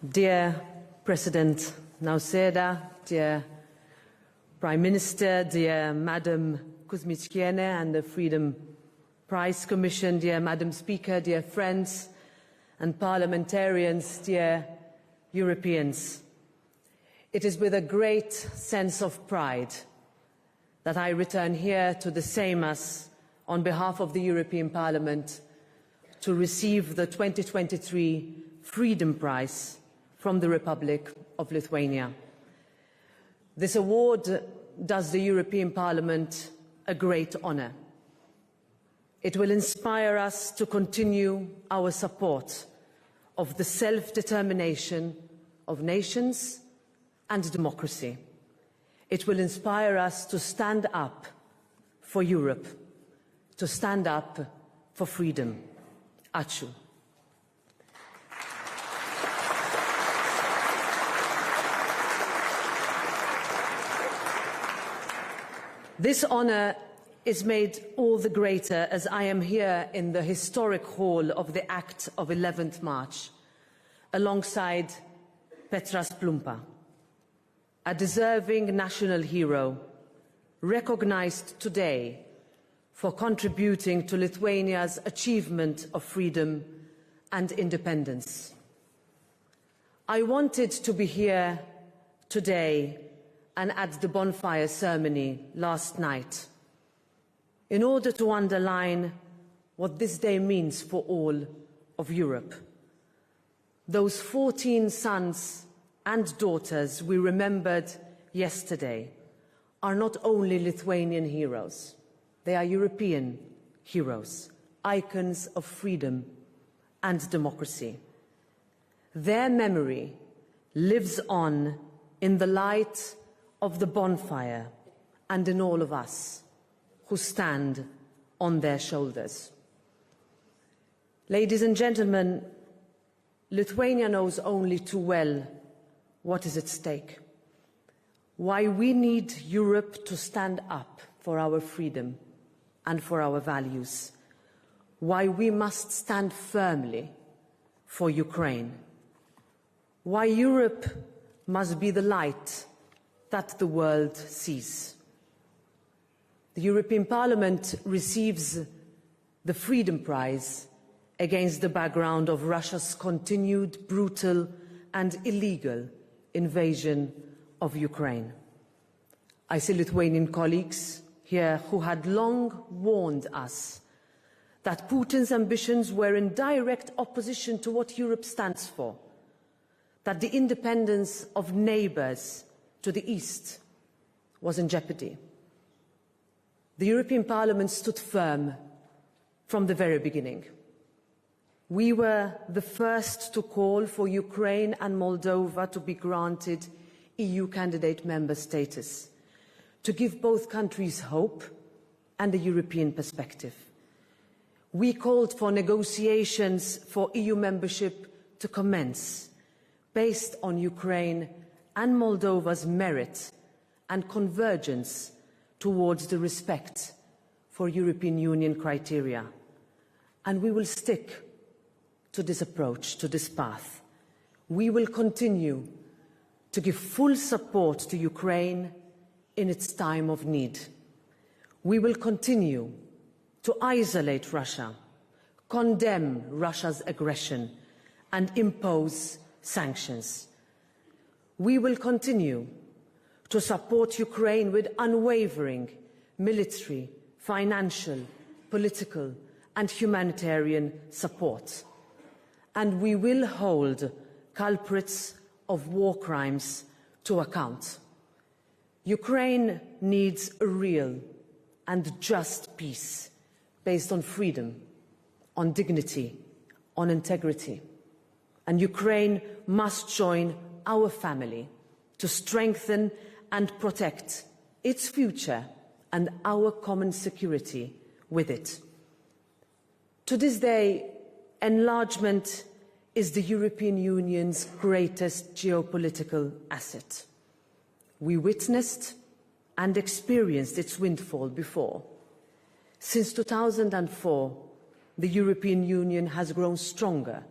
Dear President Nausėda, dear Prime Minister, dear Madam Kuzmiskiene and the Freedom Prize Commission, dear Madam Speaker, dear friends and parliamentarians, dear Europeans, it is with a great sense of pride that I return here to the Seimas on behalf of the European Parliament to receive the 2023 Freedom Prize from the Republic of Lithuania. This award does the European Parliament a great honour. It will inspire us to continue our support of the self-determination of nations and democracy. It will inspire us to stand up for Europe, to stand up for freedom. Ačiū. This honour is made all the greater as I am here in the historic hall of the Act of 11th March, alongside Petras Plumpa, a deserving national hero, recognised today for contributing to Lithuania's achievement of freedom and independence. I wanted to be here today and at the bonfire ceremony last night in order to underline what this day means for all of Europe. Those 14 sons and daughters we remembered yesterday are not only Lithuanian heroes, they are European heroes, icons of freedom and democracy. Their memory lives on in the light of the bonfire and in all of us who stand on their shoulders. Ladies and gentlemen, Lithuania knows only too well what is at stake, why we need Europe to stand up for our freedom and for our values, why we must stand firmly for Ukraine, why Europe must be the light that the world sees. The European Parliament receives the Freedom Prize against the background of Russia's continued brutal and illegal invasion of Ukraine. I see Lithuanian colleagues here who had long warned us that Putin's ambitions were in direct opposition to what Europe stands for, that the independence of neighbours to the east was in jeopardy. The European Parliament stood firm from the very beginning. We were the first to call for Ukraine and Moldova to be granted EU candidate member status, to give both countries hope and a European perspective. We called for negotiations for EU membership to commence, based on Ukraine and Moldova's merit and convergence towards the respect for European Union criteria. And we will stick to this approach, to this path. We will continue to give full support to Ukraine in its time of need. We will continue to isolate Russia, condemn Russia's aggression, and impose sanctions. We will continue to support Ukraine with unwavering military, financial, political and humanitarian support. And we will hold culprits of war crimes to account. Ukraine needs a real and just peace based on freedom, on dignity, on integrity. And Ukraine must join our family to strengthen and protect its future and our common security with it. To this day, enlargement is the European Union's greatest geopolitical asset. We witnessed and experienced its windfall before. Since 2004, the European Union has grown stronger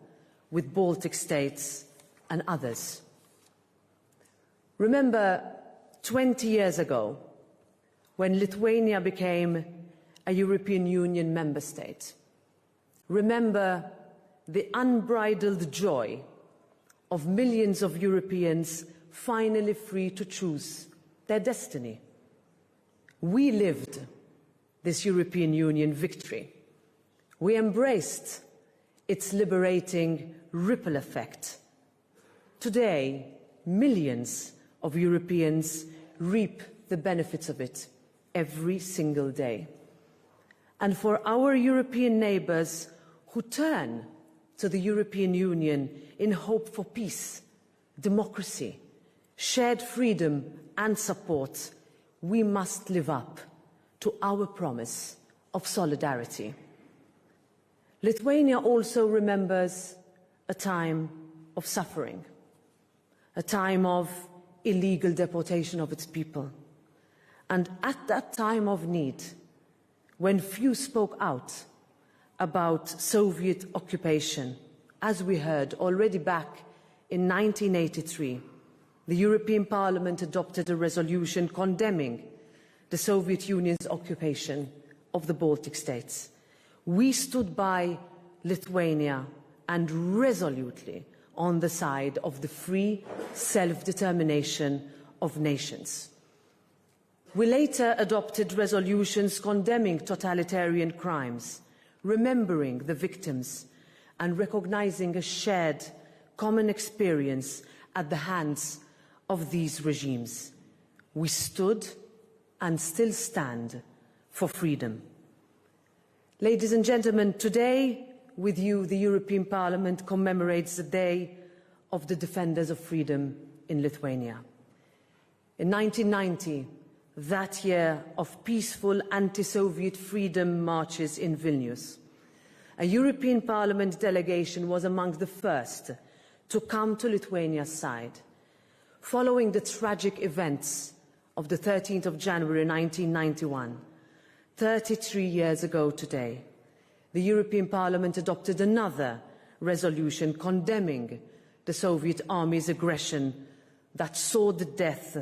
with Baltic states and others. Remember 20 years ago, when Lithuania became a European Union member state. Remember the unbridled joy of millions of Europeans finally free to choose their destiny. We lived this European Union victory. We embraced its liberating ripple effect. Today, millions of Europeans reap the benefits of it every single day. And for our European neighbours who turn to the European Union in hope for peace, democracy, shared freedom and support, we must live up to our promise of solidarity. Lithuania also remembers a time of suffering, a time of illegal deportation of its people. And at that time of need, when few spoke out about Soviet occupation, as we heard already back in 1983, the European Parliament adopted a resolution condemning the Soviet Union's occupation of the Baltic states. We stood by Lithuania and resolutely on the side of the free self-determination of nations. We later adopted resolutions condemning totalitarian crimes, remembering the victims and recognizing a shared common experience at the hands of these regimes. We stood and still stand for freedom. Ladies and gentlemen, today with you, the European Parliament commemorates the Day of the Defenders of Freedom in Lithuania. In 1990, that year of peaceful anti-Soviet freedom marches in Vilnius, a European Parliament delegation was among the first to come to Lithuania's side. Following the tragic events of the 13th of January 1991, 33 years ago today, the European Parliament adopted another resolution condemning the Soviet Army's aggression that saw the death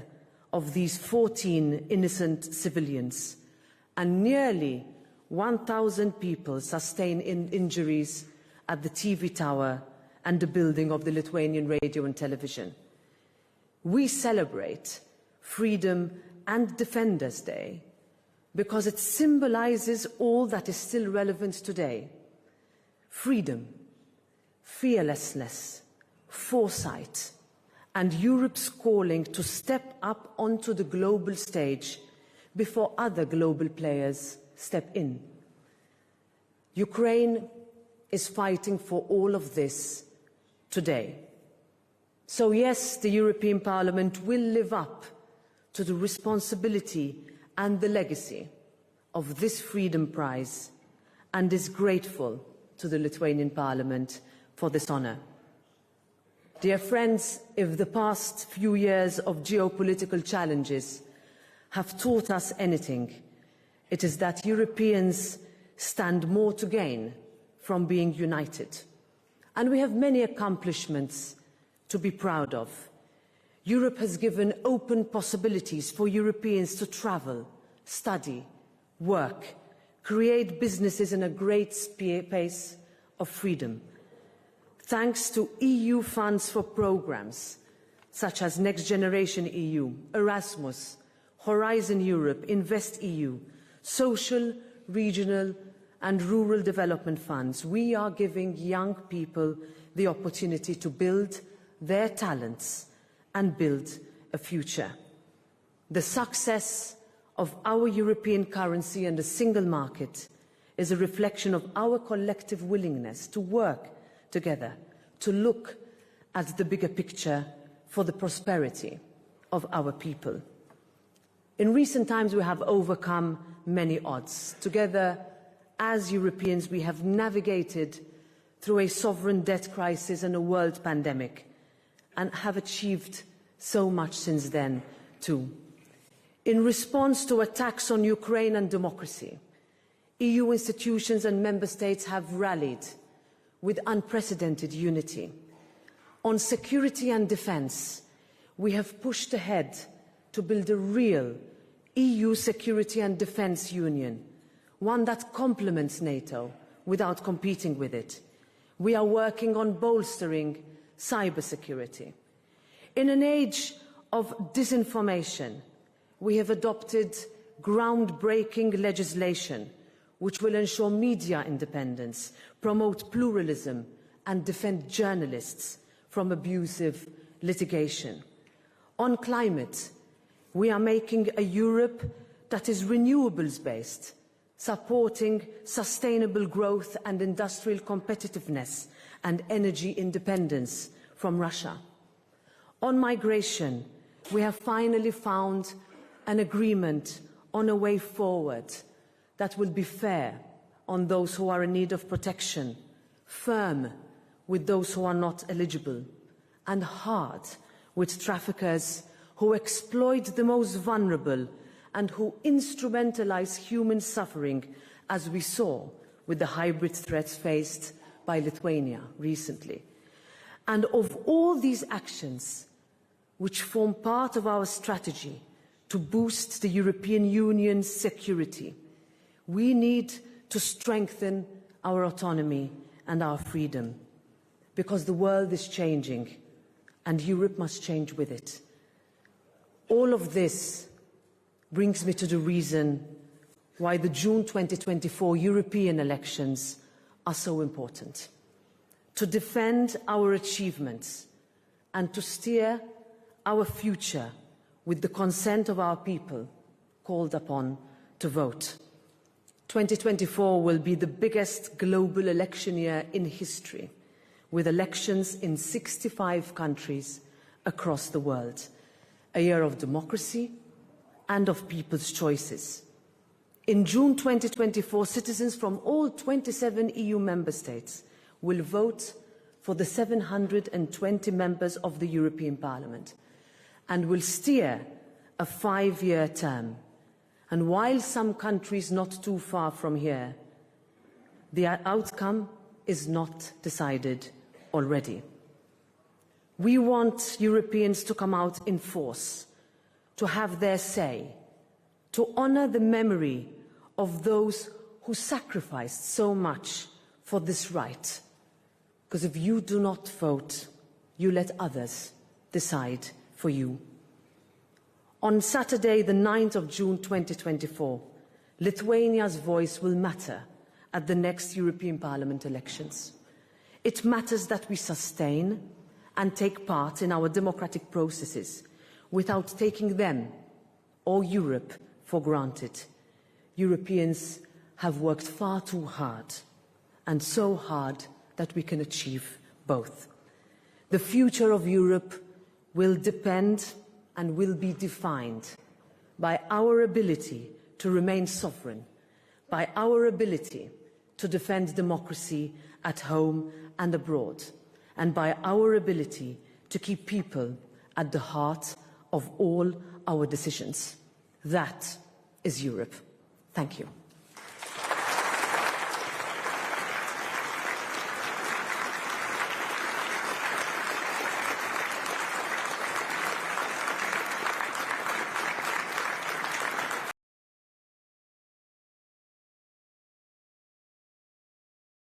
of these 14 innocent civilians and nearly 1,000 people sustained injuries at the TV tower and the building of the Lithuanian radio and television. We celebrate Freedom and Defenders Day because it symbolizes all that is still relevant today: freedom, fearlessness, foresight, and Europe's calling to step up onto the global stage before other global players step in. Ukraine is fighting for all of this today. So yes, the European Parliament will live up to the responsibility and the legacy of this Freedom Prize and is grateful to the Lithuanian Parliament for this honour. Dear friends, if the past few years of geopolitical challenges have taught us anything, it is that Europeans stand more to gain from being united. And we have many accomplishments to be proud of. Europe has given open possibilities for Europeans to travel, study, work, create businesses in a great space of freedom. Thanks to EU funds for programmes such as Next Generation EU, Erasmus, Horizon Europe, Invest EU, social, regional and rural development funds, we are giving young people the opportunity to build their talents and build a future. The success of our European currency and the single market is a reflection of our collective willingness to work together, to look at the bigger picture for the prosperity of our people. In recent times, we have overcome many odds. Together, as Europeans, we have navigated through a sovereign debt crisis and a world pandemic, and have achieved so much since then, too. In response to attacks on Ukraine and democracy, EU institutions and member states have rallied with unprecedented unity. On security and defence, we have pushed ahead to build a real EU security and defence union, one that complements NATO without competing with it. We are working on bolstering cybersecurity. In an age of disinformation, we have adopted groundbreaking legislation which will ensure media independence, promote pluralism and defend journalists from abusive litigation. On climate, we are making a Europe that is renewables-based, supporting sustainable growth and industrial competitiveness and energy independence from Russia. On migration, we have finally found an agreement on a way forward that will be fair on those who are in need of protection, firm with those who are not eligible, and hard with traffickers who exploit the most vulnerable and who instrumentalise human suffering, as we saw with the hybrid threats faced by Lithuania recently. And of all these actions, which form part of our strategy to boost the European Union's security, we need to strengthen our autonomy and our freedom, because the world is changing and Europe must change with it. All of this brings me to the reason why the June 2024 European elections are so important: to defend our achievements and to steer our future with the consent of our people called upon to vote. 2024 will be the biggest global election year in history, with elections in 65 countries across the world. A year of democracy and of people's choices. In June 2024, citizens from all 27 EU member states will vote for the 720 members of the European Parliament and will steer a 5-year term. And while some countries not too far from here, the outcome is not decided already. We want Europeans to come out in force, to have their say, to honour the memory of those who sacrificed so much for this right. Because if you do not vote, you let others decide for you. On Saturday, the 9th of June 2024, Lithuania's voice will matter at the next European Parliament elections. It matters that we sustain and take part in our democratic processes without taking them or Europe for granted. Europeans have worked far too hard, and so hard that we can achieve both. The future of Europe will depend and will be defined by our ability to remain sovereign, by our ability to defend democracy at home and abroad, and by our ability to keep people at the heart of all our decisions. That is Europe. Thank you.